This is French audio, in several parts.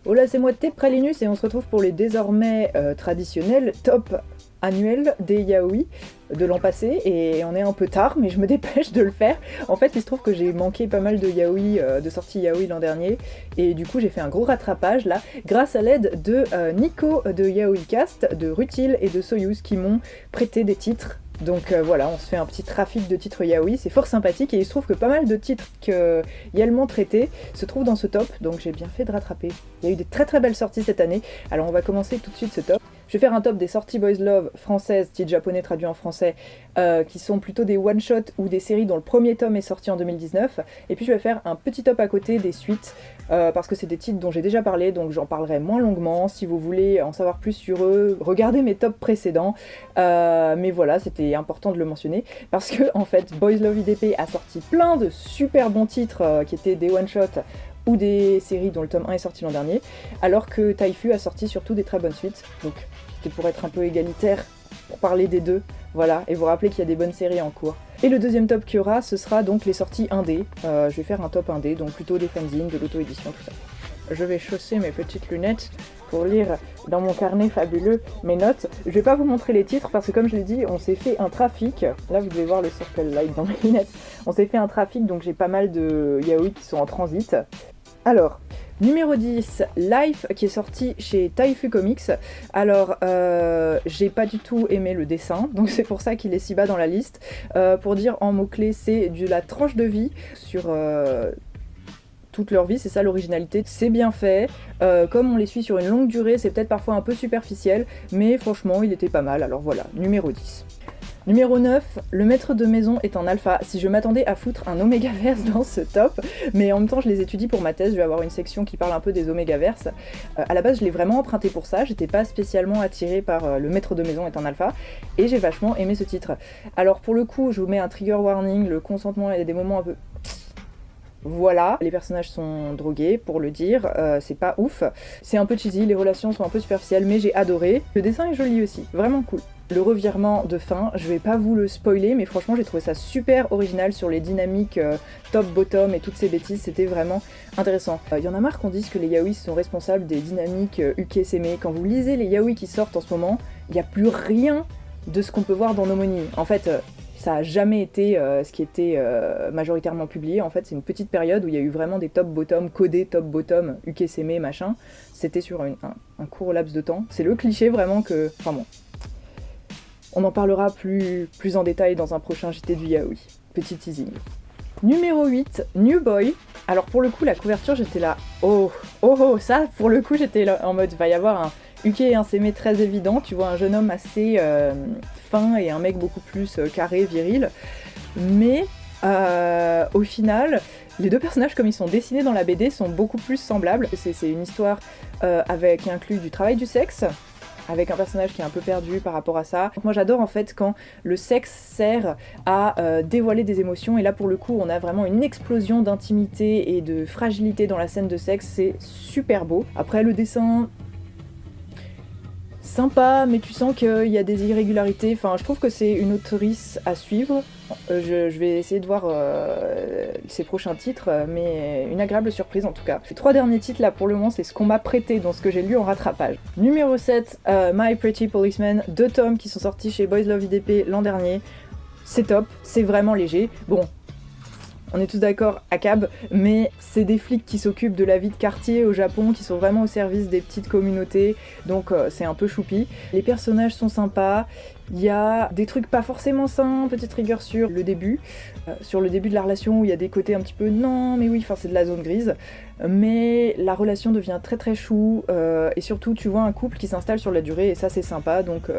Hola, c'est moi T Pralinus et on se retrouve pour les désormais traditionnels top annuels des yaoi de l'an passé et on est un peu tard mais je me dépêche de le faire. En fait il se trouve que j'ai manqué pas mal de yaoi, de sorties yaoi l'an dernier et du coup j'ai fait un gros rattrapage là grâce à l'aide de Nico de YaoiCast, de Rutil et de Soyuz qui m'ont prêté des titres. Donc voilà, on se fait un petit trafic de titres yaoi, c'est fort sympathique et il se trouve que pas mal de titres que Yael m'ont traités se trouvent dans ce top, donc j'ai bien fait de rattraper. Il y a eu des très très belles sorties cette année, alors on va commencer tout de suite ce top. Je vais faire un top des sorties Boys Love françaises, titres japonais traduits en français, qui sont plutôt des one-shots ou des séries dont le premier tome est sorti en 2019. Et puis je vais faire un petit top à côté des suites, parce que c'est des titres dont j'ai déjà parlé, donc j'en parlerai moins longuement. Si vous voulez en savoir plus sur eux, regardez mes tops précédents. Mais voilà, c'était important de le mentionner, parce que en fait, Boys Love IDP a sorti plein de super bons titres qui étaient des one-shots ou des séries dont le tome 1 est sorti l'an dernier, alors que Taifu a sorti surtout des très bonnes suites, donc c'était pour être un peu égalitaire, pour parler des deux, voilà, et vous rappeler qu'il y a des bonnes séries en cours. Et le deuxième top qu'il y aura, ce sera donc les sorties indé, je vais faire un top indé, donc plutôt des fanzines, de l'auto-édition, tout ça. Je vais chausser mes petites lunettes pour lire dans mon carnet fabuleux mes notes. Je vais pas vous montrer les titres parce que comme je l'ai dit, on s'est fait un trafic. Là vous devez voir le circle light dans mes lunettes. On s'est fait un trafic, donc j'ai pas mal de yaoi qui sont en transit. Alors, numéro 10, Life, qui est sorti chez Taifu Comics. Alors, j'ai pas du tout aimé le dessin, donc c'est pour ça qu'il est si bas dans la liste. Pour dire en mots-clés, c'est de la tranche de vie sur toute leur vie, c'est ça l'originalité. C'est bien fait, comme on les suit sur une longue durée, c'est peut-être parfois un peu superficiel, mais franchement, il était pas mal. Alors voilà, numéro 10. Numéro 9, le maître de maison est en alpha. Si je m'attendais à foutre un Omegaverse dans ce top, mais en même temps je les étudie pour ma thèse, je vais avoir une section qui parle un peu des Omegaverses. À la base je l'ai vraiment emprunté pour ça, j'étais pas spécialement attirée par le maître de maison est en alpha, et j'ai vachement aimé ce titre. Alors pour le coup, je vous mets un trigger warning, le consentement, il y a des moments un peu... Voilà, les personnages sont drogués, pour le dire, c'est pas ouf. C'est un peu cheesy, les relations sont un peu superficielles, mais j'ai adoré. Le dessin est joli aussi, vraiment cool. Le revirement de fin, je vais pas vous le spoiler, mais franchement j'ai trouvé ça super original sur les dynamiques top-bottom et toutes ces bêtises, c'était vraiment intéressant. Y en a marre qu'on dise que les yaoi sont responsables des dynamiques ukeseme. Quand vous lisez les yaoi qui sortent en ce moment, il n'y a plus rien de ce qu'on peut voir dans Nomoni. En fait, ça a jamais été ce qui était majoritairement publié. En fait, c'est une petite période où il y a eu vraiment des top-bottom, codés top-bottom, ukeseme, machin. C'était sur un court laps de temps. C'est le cliché vraiment que... Enfin bon. On en parlera plus en détail dans un prochain JT du yaoi. Petit teasing. Numéro 8, New Boy. Alors pour le coup, la couverture, j'étais là... Oh, ça, pour le coup, j'étais là en mode, va y avoir un uke et un seme très évident. Tu vois un jeune homme assez fin et un mec beaucoup plus carré, viril. Mais au final, les deux personnages, comme ils sont dessinés dans la BD, sont beaucoup plus semblables. C'est une histoire qui inclut du travail du sexe, avec un personnage qui est un peu perdu par rapport à ça. Donc moi j'adore en fait quand le sexe sert à dévoiler des émotions, et là pour le coup on a vraiment une explosion d'intimité et de fragilité dans la scène de sexe, c'est super beau. Après le dessin... sympa, mais tu sens qu'il y a des irrégularités. Enfin, je trouve que c'est une autrice à suivre. Je vais essayer de voir ses prochains titres, mais une agréable surprise en tout cas. Les 3 derniers titres là pour le moment, c'est ce qu'on m'a prêté dans ce que j'ai lu en rattrapage. Numéro 7, My Pretty Policeman, 2 tomes qui sont sortis chez Boys Love IDP l'an dernier. C'est top, c'est vraiment léger. Bon, on est tous d'accord, ACAB, mais c'est des flics qui s'occupent de la vie de quartier au Japon, qui sont vraiment au service des petites communautés, donc c'est un peu choupi. Les personnages sont sympas, il y a des trucs pas forcément sains, petite rigueur sur le début de la relation où il y a des côtés un petit peu non, mais oui, enfin c'est de la zone grise, mais la relation devient très très chou, et surtout tu vois un couple qui s'installe sur la durée, et ça c'est sympa, donc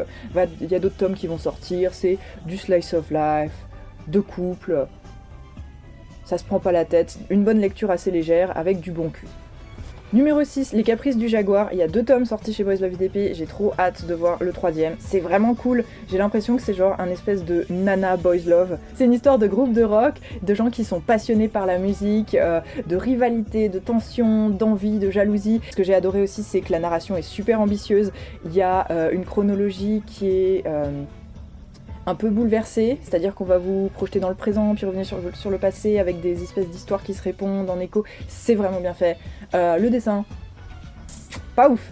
il y a d'autres tomes qui vont sortir, c'est du slice of life, de couple... Ça se prend pas la tête, une bonne lecture assez légère avec du bon cul. Numéro 6, Les Caprices du Jaguar. Il y a 2 tomes sortis chez Boys Love IDP, j'ai trop hâte de voir le 3e. C'est vraiment cool, j'ai l'impression que c'est genre un espèce de nana Boys Love. C'est une histoire de groupe de rock, de gens qui sont passionnés par la musique, de rivalité, de tension, d'envie, de jalousie. Ce que j'ai adoré aussi, c'est que la narration est super ambitieuse. Il y a une chronologie qui est... un peu bouleversé, c'est-à-dire qu'on va vous projeter dans le présent, puis revenir sur le passé avec des espèces d'histoires qui se répondent en écho. C'est vraiment bien fait. Le dessin, pas ouf.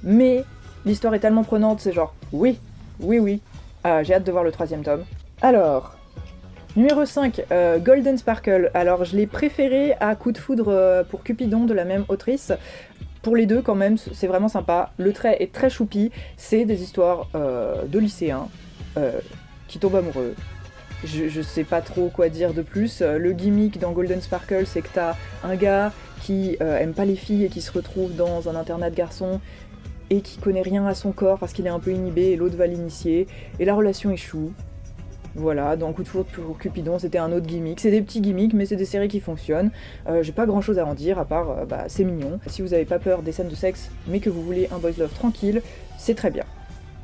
Mais l'histoire est tellement prenante, c'est genre, oui. J'ai hâte de voir le 3e tome. Alors, numéro 5, Golden Sparkle. Alors, je l'ai préféré à Coup de foudre pour Cupidon de la même autrice. Pour les deux, quand même, c'est vraiment sympa. Le trait est très choupi. C'est des histoires de lycéens qui tombent amoureux. Je sais pas trop quoi dire de plus. Le gimmick dans Golden Sparkle, c'est que t'as un gars qui aime pas les filles et qui se retrouve dans un internat de garçons et qui connaît rien à son corps parce qu'il est un peu inhibé et l'autre va l'initier. Et la relation échoue. Voilà, dans Coup de foudre pour Cupidon, c'était un autre gimmick. C'est des petits gimmicks, mais c'est des séries qui fonctionnent. J'ai pas grand chose à en dire, à part, c'est mignon. Si vous avez pas peur des scènes de sexe, mais que vous voulez un boys love tranquille, c'est très bien.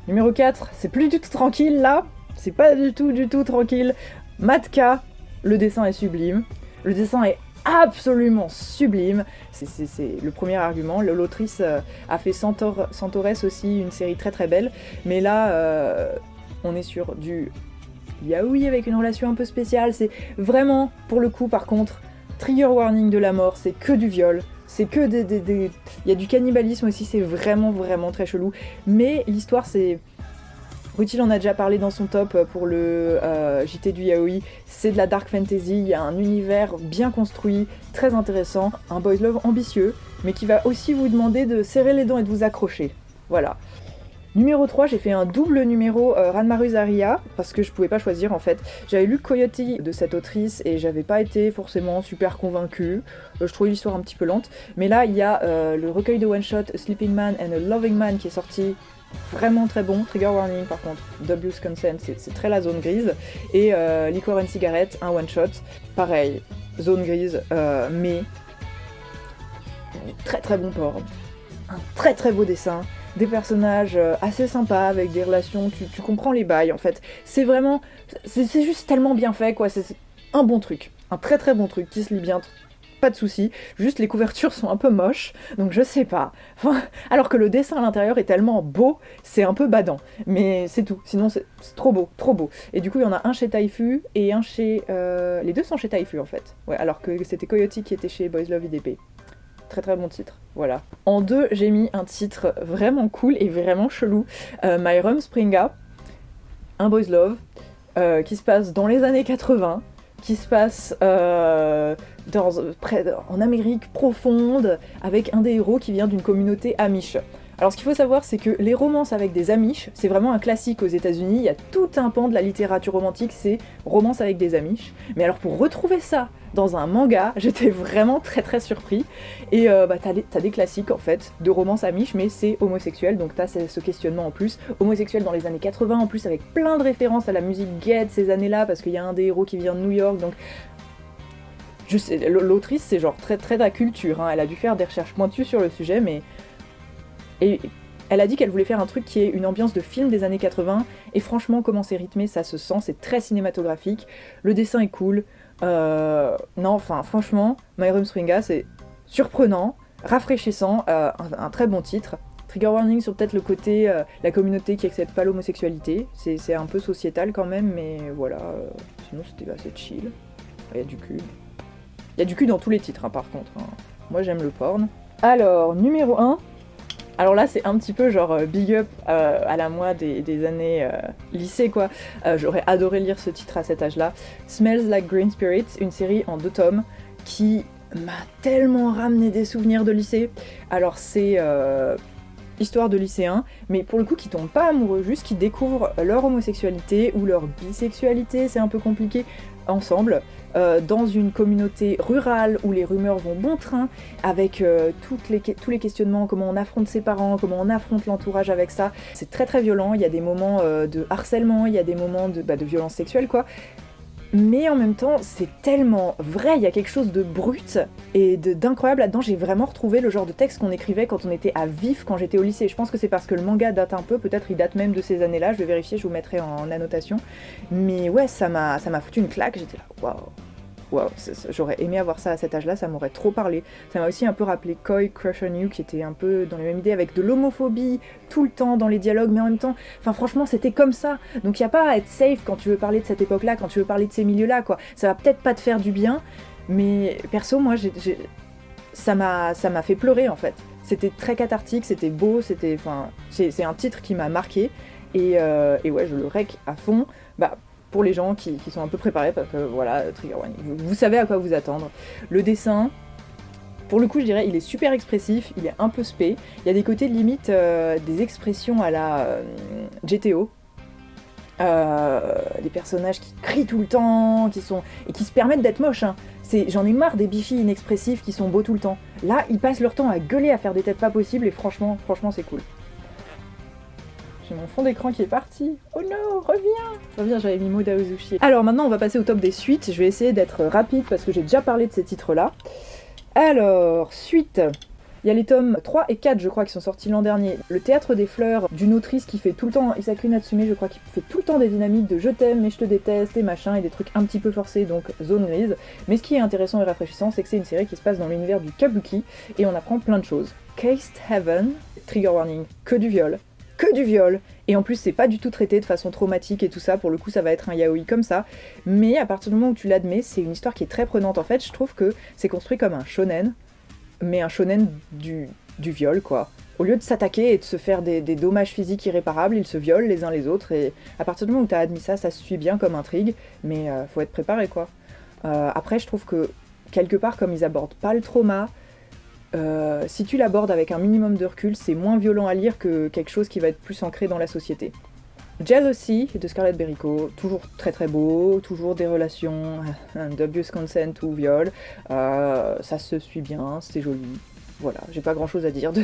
Numéro 4, c'est plus du tout tranquille, là. C'est pas du tout tranquille. Matka, le dessin est sublime. Le dessin est absolument sublime. C'est le premier argument. L'autrice a fait Centaures aussi, une série très très belle. Mais là, on est sur du yaoi avec une relation un peu spéciale. C'est vraiment, pour le coup, par contre, trigger warning de la mort. C'est que du viol. C'est que des... Il y a du cannibalisme aussi, c'est vraiment très chelou. Mais l'histoire, c'est... Rutil en a déjà parlé dans son top pour le JT du yaoi. C'est de la dark fantasy, il y a un univers bien construit, très intéressant. Un boys love ambitieux, mais qui va aussi vous demander de serrer les dents et de vous accrocher. Voilà. Numéro 3, j'ai fait un double numéro Ranmaru Zarya, parce que je pouvais pas choisir en fait. J'avais lu Coyote de cette autrice et j'avais pas été forcément super convaincue. Je trouvais l'histoire un petit peu lente. Mais là, il y a le recueil de one-shot A Sleeping Man and a Loving Man qui est sorti, vraiment très bon. Trigger warning par contre, W's Consent, c'est très la zone grise. Et Liquor and Cigarette, un one-shot, pareil, zone grise, mais très bon port. Un très beau dessin. Des personnages assez sympas avec des relations, tu comprends les bails en fait. C'est vraiment, c'est juste tellement bien fait quoi, c'est un bon truc, un très bon truc qui se lit bien, pas de soucis. Juste les couvertures sont un peu moches, donc je sais pas. Enfin, alors que le dessin à l'intérieur est tellement beau, c'est un peu badant, mais c'est tout. Sinon c'est trop beau. Et du coup il y en a un chez Taifu et un chez, les deux sont chez Taifu en fait. Ouais, alors que c'était Coyote qui était chez Boys Love IDP. Très bon titre, voilà. En 2, j'ai mis un titre vraiment cool et vraiment chelou. My Rumspringa, un boys love, qui se passe dans les années 80, qui se passe en Amérique profonde, avec un des héros qui vient d'une communauté amish. Alors ce qu'il faut savoir, c'est que les romances avec des amish, c'est vraiment un classique aux États-Unis. Il y a tout un pan de la littérature romantique, c'est romance avec des amish. Mais alors pour retrouver ça dans un manga, j'étais vraiment très surpris. Et t'as des classiques en fait de romance amish, mais c'est homosexuel, donc t'as ce questionnement en plus. Homosexuel dans les années 80 en plus, avec plein de références à la musique gay de ces années-là, parce qu'il y a un des héros qui vient de New York, donc... Je sais, l'autrice c'est genre très de la culture, hein. Elle a dû faire des recherches pointues sur le sujet, mais... Et elle a dit qu'elle voulait faire un truc qui est une ambiance de film des années 80, et franchement, comment c'est rythmé, ça se sent, c'est très cinématographique, le dessin est cool, franchement, My Rumspringa, c'est surprenant, rafraîchissant, un très bon titre. Trigger warning sur peut-être le côté, la communauté qui accepte pas l'homosexualité, c'est un peu sociétal quand même, mais voilà, sinon c'était assez chill. Il y a du cul. Il y a du cul dans tous les titres, hein, par contre. Hein. Moi, j'aime le porn. Alors, numéro 1... Alors là, c'est un petit peu genre big up à la moi des années lycée, quoi. J'aurais adoré lire ce titre à cet âge-là. Smells Like Green Spirit, une série en 2 tomes qui m'a tellement ramené des souvenirs de lycée. Alors c'est histoire de lycéens, mais pour le coup qui tombent pas amoureux, juste qui découvrent leur homosexualité ou leur bisexualité, c'est un peu compliqué, ensemble, dans une communauté rurale où les rumeurs vont bon train, avec tous les questionnements, comment on affronte ses parents, comment on affronte l'entourage avec ça. C'est très violent, il y a des moments de harcèlement, il y a des moments de violence sexuelle, quoi. Mais en même temps, c'est tellement vrai, il y a quelque chose de brut et d'incroyable là-dedans. J'ai vraiment retrouvé le genre de texte qu'on écrivait quand on était à vif quand j'étais au lycée. Je pense que c'est parce que le manga date un peu, peut-être il date même de ces années-là, je vais vérifier, je vous mettrai en annotation. Mais ouais, ça m'a foutu une claque, j'étais là, waouh, j'aurais aimé avoir ça à cet âge-là, ça m'aurait trop parlé. Ça m'a aussi un peu rappelé Koi Crush on You, qui était un peu dans les mêmes idées, avec de l'homophobie tout le temps dans les dialogues, mais en même temps, enfin franchement, c'était comme ça. Donc il n'y a pas à être safe quand tu veux parler de cette époque-là, quand tu veux parler de ces milieux-là, quoi. Ça va peut-être pas te faire du bien, mais perso, moi, ça m'a fait pleurer, en fait. C'était très cathartique, c'était beau, c'est un titre qui m'a marqué, et ouais, je le rec à fond, pour les gens qui sont un peu préparés, parce que voilà, trigger warning, vous savez à quoi vous attendre. Le dessin, pour le coup, je dirais, il est super expressif, il est un peu spé, il y a des côtés limite, des expressions à la GTO, des personnages qui crient tout le temps, et qui se permettent d'être moches, hein. J'en ai marre des bichis inexpressifs qui sont beaux tout le temps. Là, ils passent leur temps à gueuler, à faire des têtes pas possibles, et franchement, c'est cool. J'ai mon fond d'écran qui est parti. Oh non, reviens, j'avais mis Maud Aozuchi. Alors maintenant, on va passer au top des suites. Je vais essayer d'être rapide parce que j'ai déjà parlé de ces titres-là. Alors, suite. Il y a les tomes 3 et 4, je crois, qui sont sortis l'an dernier. Le Théâtre des Fleurs, d'une autrice qui fait tout le temps, Isaku Natsume, je crois, qui fait tout le temps des dynamiques de je t'aime mais je te déteste et machin, et des trucs un petit peu forcés, donc zone grise. Mais ce qui est intéressant et rafraîchissant, c'est que c'est une série qui se passe dans l'univers du kabuki, et on apprend plein de choses. Cased Heaven, trigger warning, que du viol, et en plus c'est pas du tout traité de façon traumatique et tout ça, pour le coup ça va être un yaoi comme ça, mais à partir du moment où tu l'admets, c'est une histoire qui est très prenante. En fait, je trouve que c'est construit comme un shonen, mais un shonen du viol, quoi. Au lieu de s'attaquer et de se faire des dommages physiques irréparables, ils se violent les uns les autres, et à partir du moment où t'as admis ça, ça se suit bien comme intrigue, mais faut être préparé, quoi. Après, je trouve que, quelque part, comme ils abordent pas le trauma, si tu l'abordes avec un minimum de recul, c'est moins violent à lire que quelque chose qui va être plus ancré dans la société. Jealousy de Scarlett Berico, toujours très très beau, toujours des relations d'abuse consent ou viol, ça se suit bien, c'est joli. Voilà, j'ai pas grand chose à dire de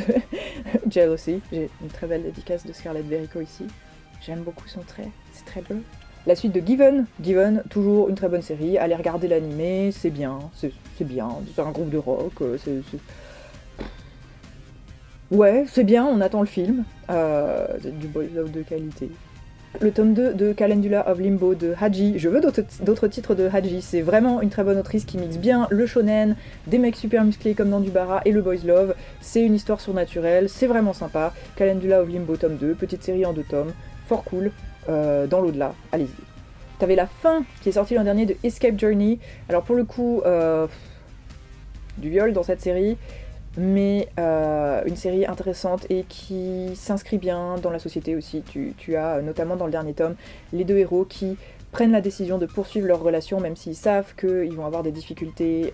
Jealousy. J'ai une très belle dédicace de Scarlett Berico ici. J'aime beaucoup son trait, c'est très beau. La suite de Given, toujours une très bonne série, allez regarder l'animé, c'est bien, c'est un groupe de rock, ouais, c'est bien, on attend le film, du boys love de qualité. Le tome 2 de Calendula of Limbo de Haji, je veux d'autres titres de Haji, c'est vraiment une très bonne autrice qui mixe bien le shonen, des mecs super musclés comme dans du bara et le boys love, c'est une histoire surnaturelle, c'est vraiment sympa. Calendula of Limbo tome 2, petite série en 2 tomes, fort cool, dans l'au-delà, allez-y. T'avais la fin qui est sortie l'an dernier de Escape Journey, alors pour le coup, du viol dans cette série, mais une série intéressante et qui s'inscrit bien dans la société aussi. Tu as notamment dans le dernier tome les deux héros qui prennent la décision de poursuivre leur relation même s'ils savent qu'ils vont avoir des difficultés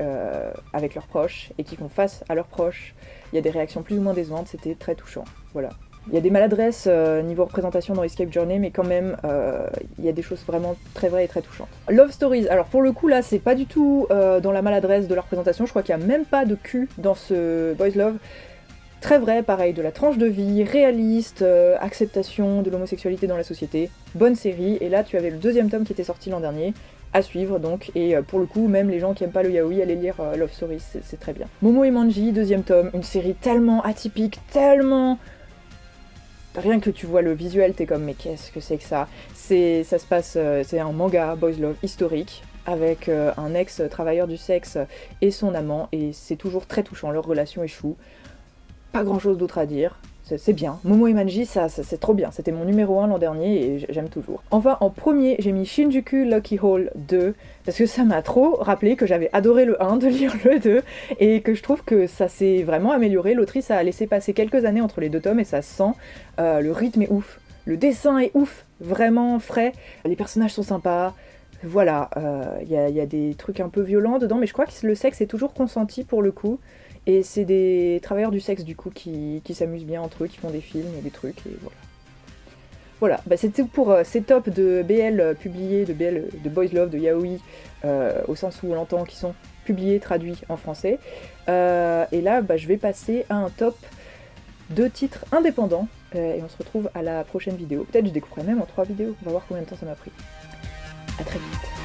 avec leurs proches et qu'ils font face à leurs proches. Il y a des réactions plus ou moins décevantes, c'était très touchant. Voilà. Il y a des maladresses niveau représentation dans Escape Journey, mais quand même, il y a des choses vraiment très vraies et très touchantes. Love Stories, alors pour le coup là, c'est pas du tout dans la maladresse de la représentation, je crois qu'il y a même pas de cul dans ce Boys Love. Très vrai, pareil, de la tranche de vie, réaliste, acceptation de l'homosexualité dans la société, bonne série, et là tu avais le deuxième tome qui était sorti l'an dernier, à suivre donc, et pour le coup, même les gens qui aiment pas le yaoi, allez lire Love Stories, c'est très bien. Momo et Manji, deuxième tome, une série tellement atypique, tellement... Rien que tu vois le visuel, t'es comme mais qu'est-ce que c'est que ça? Ça se passe, c'est un manga boys love historique avec un ex-travailleur du sexe et son amant, et c'est toujours très touchant, leur relation échoue. Pas grand chose d'autre à dire, c'est bien. Momo et Manji, c'est trop bien, c'était mon numéro 1 l'an dernier et j'aime toujours. Enfin, en premier, j'ai mis Shinjuku Lucky Hole 2, parce que ça m'a trop rappelé que j'avais adoré le 1, de lire le 2, et que je trouve que ça s'est vraiment amélioré. L'autrice a laissé passer quelques années entre les deux tomes et ça se sent. Le rythme est ouf, le dessin est ouf, vraiment frais, les personnages sont sympas. Voilà, y a des trucs un peu violents dedans, mais je crois que le sexe est toujours consenti pour le coup. Et c'est des travailleurs du sexe du coup qui s'amusent bien entre eux, qui font des films et des trucs, et voilà. Voilà, c'est tout pour ces tops de BL publiés, de Boys Love, de Yaoi, au sens où on l'entend, qui sont publiés, traduits en français. Et là, je vais passer à un top de titres indépendants, et on se retrouve à la prochaine vidéo. Peut-être je découperai même en 3 vidéos, on va voir combien de temps ça m'a pris. A très vite.